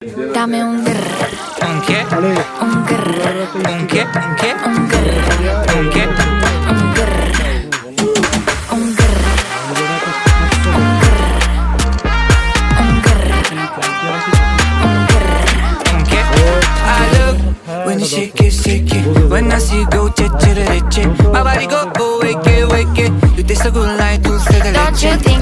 Dame un grr, ¿Un qué? un grr, ¿Un qué? ¿Un qué? un grr, ¿Un qué? un grr, un grr, un grr, ¿Un qué? I love when you shake it. When I see you go, che. My body go, wake it. You taste so good like dulce de Don't you leche. think